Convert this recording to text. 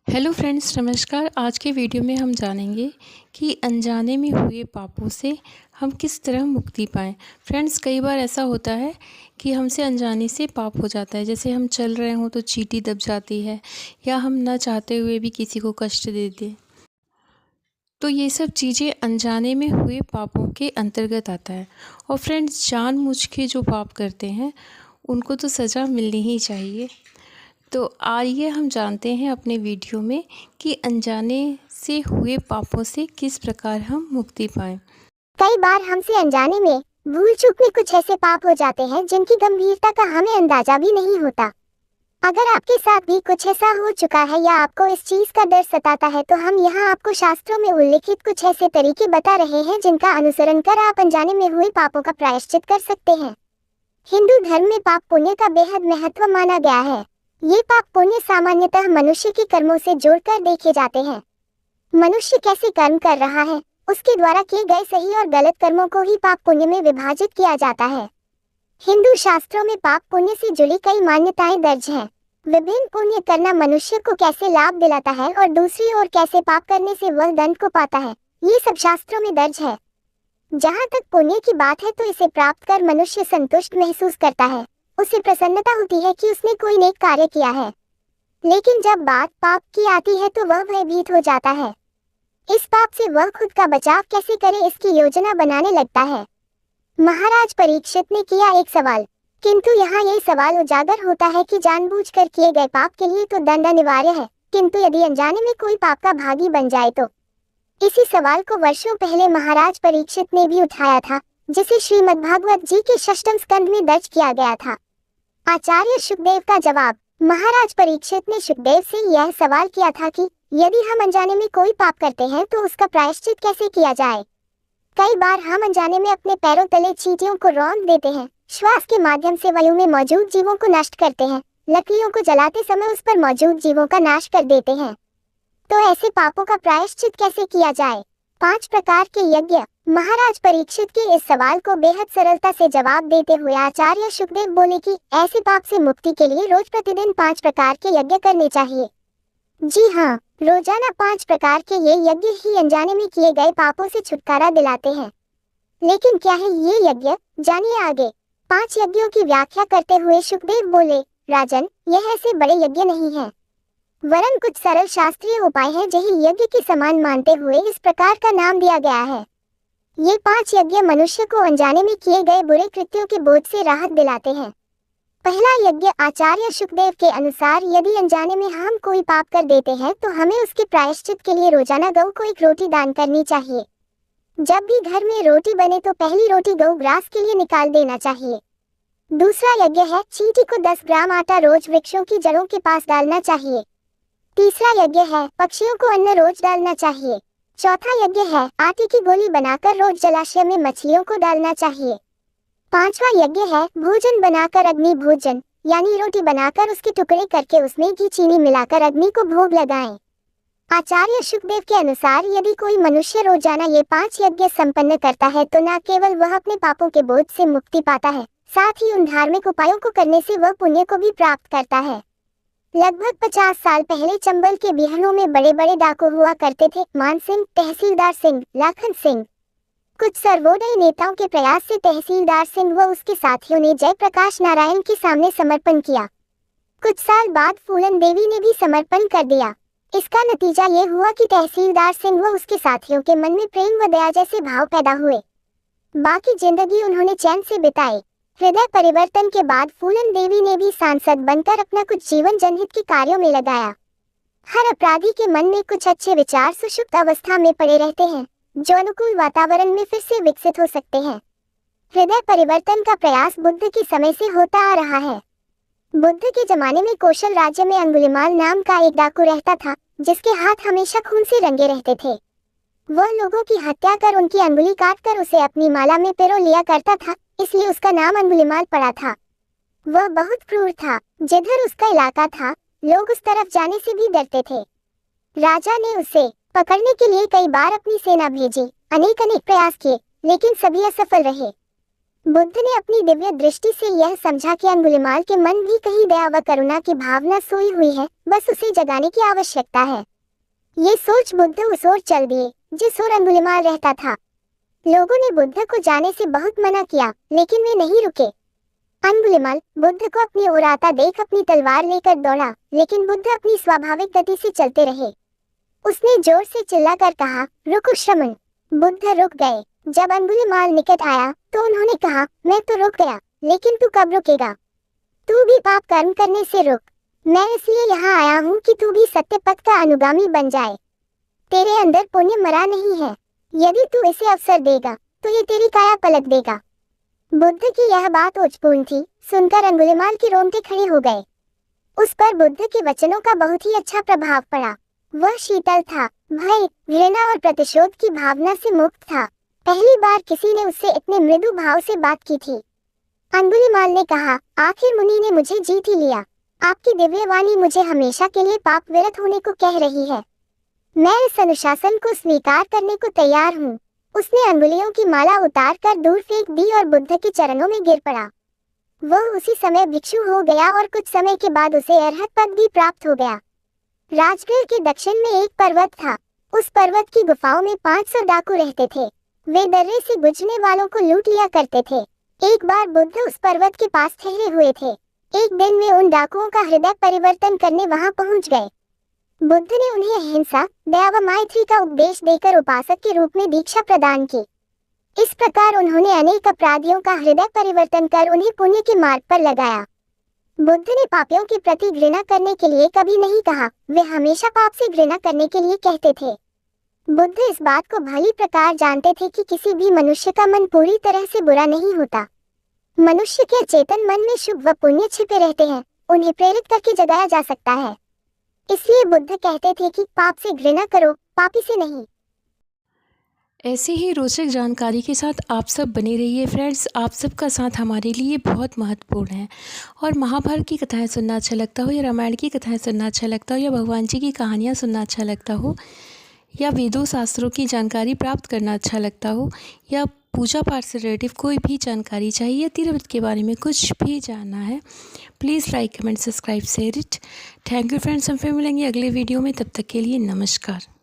Hello friends, नमस्कार। आज के वीडियो में हम जानेंगे कि अनजाने में हुए पापों से हम किस तरह मुक्ति पाएँ। फ्रेंड्स, कई बार ऐसा होता है कि हमसे अनजाने से पाप हो जाता है। जैसे हम चल रहे हों तो चींटी दब जाती है, या हम ना चाहते हुए भी किसी को कष्ट दे दें। तो ये सब चीज़ें अनजाने में हुए पापों के अंतर्गत आता है। और फ्रेंड्स, जानबूझ के जो पाप करते हैं उनको तो सज़ा मिलनी ही चाहिए। तो आइए हम जानते हैं अपने वीडियो में कि अनजाने से हुए पापों से किस प्रकार हम मुक्ति पाएँ। कई बार हमसे अनजाने में भूल चूक में कुछ ऐसे पाप हो जाते हैं जिनकी गंभीरता का हमें अंदाजा भी नहीं होता। अगर आपके साथ भी कुछ ऐसा हो चुका है या आपको इस चीज का डर सताता है तो हम यहाँ आपको शास्त्रों में उल्लिखित कुछ ऐसे तरीके बता रहे हैं जिनका अनुसरण कर आप अनजाने में हुए पापों का प्रायश्चित कर सकते हैं। हिंदू धर्म में पाप पुण्य का बेहद महत्व माना गया है। ये पाप पुण्य सामान्यतः मनुष्य के कर्मों से जोड़कर देखे जाते हैं। मनुष्य कैसे कर्म कर रहा है, उसके द्वारा किए गए सही और गलत कर्मों को ही पाप पुण्य में विभाजित किया जाता है। हिंदू शास्त्रों में पाप पुण्य से जुड़ी कई मान्यताएं दर्ज हैं। विभिन्न पुण्य करना मनुष्य को कैसे लाभ दिलाता है और दूसरी ओर कैसे पाप करने से वह दंड को पाता है, ये सब शास्त्रों में दर्ज है। जहाँ तक पुण्य की बात है तो इसे प्राप्त कर मनुष्य संतुष्ट महसूस करता है। उसे प्रसन्नता होती है कि उसने कोई नेक कार्य किया है। लेकिन जब बात पाप की आती है तो वह भयभीत हो जाता है। इस पाप से वह खुद का बचाव कैसे करे, इसकी योजना बनाने लगता है। महाराज परीक्षित ने किया एक सवाल, किंतु यहाँ ये सवाल उजागर होता है कि जानबूझकर किए गए पाप के लिए तो दंड अनिवार्य है, किंतु यदि अनजाने में कोई पाप का भागी बन जाए तो। इसी सवाल को वर्षों पहले महाराज परीक्षित ने भी उठाया था, जिसे श्रीमद्भागवत जी के षष्ठम स्कंद में दर्ज किया गया था। आचार्य शुकदेव का जवाब। महाराज परीक्षित ने शुकदेव से यह सवाल किया था कि यदि हम अनजाने में कोई पाप करते हैं तो उसका प्रायश्चित कैसे किया जाए। कई बार हम अनजाने में अपने पैरों तले चींटियों को रौंद देते हैं, श्वास के माध्यम से वायु में मौजूद जीवों को नष्ट करते हैं, लकड़ियों को जलाते समय उस पर मौजूद जीवों का नाश कर देते हैं। तो ऐसे पापों का प्रायश्चित कैसे किया जाए। 5 प्रकार के यज्ञ। महाराज परीक्षित के इस सवाल को बेहद सरलता से जवाब देते हुए आचार्य शुकदेव बोले कि ऐसे पाप से मुक्ति के लिए रोज प्रतिदिन 5 प्रकार के यज्ञ करने चाहिए। जी हाँ, रोजाना 5 प्रकार के ये यज्ञ ही अनजाने में किए गए पापों से छुटकारा दिलाते हैं। लेकिन क्या है ये यज्ञ, जानिए आगे। 5 यज्ञों की व्याख्या करते हुए शुकदेव बोले, राजन, यह ऐसे बड़े यज्ञ नहीं है, वरन कुछ सरल शास्त्रीय उपाय हैं जिन्हें यज्ञ के समान मानते हुए इस प्रकार का नाम दिया गया है। ये 5 यज्ञ मनुष्य को अनजाने में किए गए बुरे कृत्यों के बोझ से राहत दिलाते हैं। पहला यज्ञ। आचार्य शुकदेव के अनुसार यदि अनजाने में हम कोई पाप कर देते हैं तो हमें उसके प्रायश्चित के लिए रोजाना गऊ को एक रोटी दान करनी चाहिए। जब भी घर में रोटी बने तो पहली रोटी गऊ ग्रास के लिए निकाल देना चाहिए। दूसरा यज्ञ है, चींटी को 10 ग्राम आटा रोज वृक्षों की जड़ों के पास डालना चाहिए। तीसरा यज्ञ है, पक्षियों को अन्न रोज डालना चाहिए। चौथा यज्ञ है, आटे की गोली बनाकर रोज जलाशय में मछलियों को डालना चाहिए। 5वां यज्ञ है, भोजन बनाकर अग्नि भोजन, यानी रोटी बनाकर उसके टुकड़े करके उसमें घी चीनी मिलाकर अग्नि को भोग लगाएं। आचार्य शुकदेव के अनुसार यदि कोई मनुष्य रोजाना ये 5 यज्ञ संपन्न करता है तो न केवल वह अपने पापों के बोझ से मुक्ति पाता है, साथ ही उन धार्मिक उपायों को करने से वह पुण्य को भी प्राप्त करता है। लगभग 50 साल पहले चंबल के बिहारों में बड़े बड़े डाकू हुआ करते थे, मान सिंह, तहसीलदार सिंह, लाखन सिंह। कुछ सर्वोदय नेताओं के प्रयास से तहसीलदार सिंह व उसके साथियों ने जयप्रकाश नारायण के सामने समर्पण किया। कुछ साल बाद फूलन देवी ने भी समर्पण कर दिया। इसका नतीजा ये हुआ कि तहसीलदार सिंह व उसके साथियों के मन में प्रेम व दया जैसे भाव पैदा हुए। बाकी जिंदगी उन्होंने चैन से बिताई। हृदय परिवर्तन के बाद फूलन देवी ने भी सांसद बनकर अपना कुछ जीवन जनहित के कार्यों में लगाया। हर अपराधी के मन में कुछ अच्छे विचार सुषुप्त अवस्था में पड़े रहते हैं, जो अनुकूल वातावरण में फिर से विकसित हो सकते हैं। हृदय परिवर्तन का प्रयास बुद्ध के समय से होता आ रहा है। बुद्ध के जमाने में कौशल राज्य में अंगुलिमाल नाम का एक डाकू रहता था, जिसके हाथ हमेशा खून से रंगे रहते थे। वह लोगों की हत्या कर उनकी अंगुली काटकर उसे अपनी माला में पिरो लिया करता था, इसलिए उसका नाम अंगुलिमाल पड़ा था। वह बहुत क्रूर था। जिधर उसका इलाका था, लोग उस तरफ जाने से भी डरते थे। राजा ने उसे पकड़ने के लिए कई बार अपनी सेना भेजी, अनेक प्रयास किए, लेकिन सभी असफल रहे। बुद्ध ने अपनी दिव्य दृष्टि से यह समझा कि अंगुलिमाल के मन भी कहीं दया व करुणा की भावना सोई हुई है, बस उसे जगाने की आवश्यकता है। ये सोच बुद्ध उस ओर चल दिए जिस ओर अंगुलिमाल रहता था। लोगों ने बुद्ध को जाने से बहुत मना किया, लेकिन वे नहीं रुके। अंगुलिमाल बुद्ध को अपनी ओर आता देख अपनी तलवार लेकर दौड़ा, लेकिन बुद्ध अपनी स्वाभाविक गति से चलते रहे। उसने जोर से चिल्लाकर कहा, रुको श्रमण। बुद्ध रुक गए। जब अंगुलिमाल निकट आया तो उन्होंने कहा, मैं तो रुक गया, लेकिन तू कब रुकेगा? तू भी पाप कर्म करने से रुक। मैं इसलिए यहाँ आया हूँ कि तू भी सत्य पथ का अनुगामी बन जाए। तेरे अंदर पुण्य मरा नहीं है। यदि तू इसे अवसर देगा तो ये तेरी काया पलट देगा। बुद्ध की यह बात ओजपूर्ण थी। सुनकर अंगुलिमाल के रोंगटे खड़े हो गए। उस पर बुद्ध के वचनों का बहुत ही अच्छा प्रभाव पड़ा। वह शीतल था, भय, घृणा और प्रतिशोध की भावना से मुक्त था। पहली बार किसी ने उससे इतने मृदु भाव से बात की थी। अंगुलिमाल ने कहा, आखिर मुनि ने मुझे जीत ही लिया। आपकी दिव्य वाणी मुझे हमेशा के लिए पाप विरत होने को कह रही है। मैं इस अनुशासन को स्वीकार करने को तैयार हूँ। उसने अंगुलियों की माला उतार कर दूर फेंक दी और बुद्ध के चरणों में गिर पड़ा। वह उसी समय भिक्षु हो गया और कुछ समय के बाद उसे अरहत पद भी प्राप्त हो गया। राजगृह के दक्षिण में एक पर्वत था। उस पर्वत की गुफाओं में 500 डाकू रहते थे। वे दर्रे से गुजरने वालों को लूट लिया करते थे। एक बार बुद्ध उस पर्वत के पास ठहरे हुए थे। एक दिन वे उन डाकुओं का हृदय परिवर्तन करने वहां पहुंच गए। बुद्ध ने उन्हें अहिंसा, दया व मैत्री का उपदेश देकर उपासक के रूप में दीक्षा प्रदान की। इस प्रकार उन्होंने अनेक अपराधियों का हृदय परिवर्तन कर उन्हें पुण्य के मार्ग पर लगाया। बुद्ध ने पापियों के प्रति घृणा करने के लिए कभी नहीं कहा, वे हमेशा पाप से घृणा करने के लिए कहते थे। बुद्ध इस बात को भली प्रकार जानते थे कि किसी भी मनुष्य का मन पूरी तरह से बुरा नहीं होता। मनुष्य के चेतन मन में शुभ व पुण्य छिपे रहते हैं, उन्हें प्रेरित करके जगाया जा सकता है। इसलिए बुद्ध कहते थे कि पाप से घृणा करो, पापी से नहीं। ऐसे ही रोचक जानकारी के साथ आप सब बने रहिए फ्रेंड्स। आप सबका साथ हमारे लिए बहुत महत्वपूर्ण है। और महाभारत की कथाएं सुनना अच्छा लगता हो, या रामायण की कथाएं सुनना अच्छा लगता हो, या भगवान जी की कहानियाँ सुनना अच्छा लगता हो, या वेदों शास्त्रों की जानकारी प्राप्त करना अच्छा लगता हो, या पूजा पाठ से रिलेटिव कोई भी जानकारी चाहिए, या तीर्थ के बारे में कुछ भी जानना है, please like comment subscribe share it. Thank you friends. हम फिर मिलेंगे अगले वीडियो में। तब तक के लिए नमस्कार।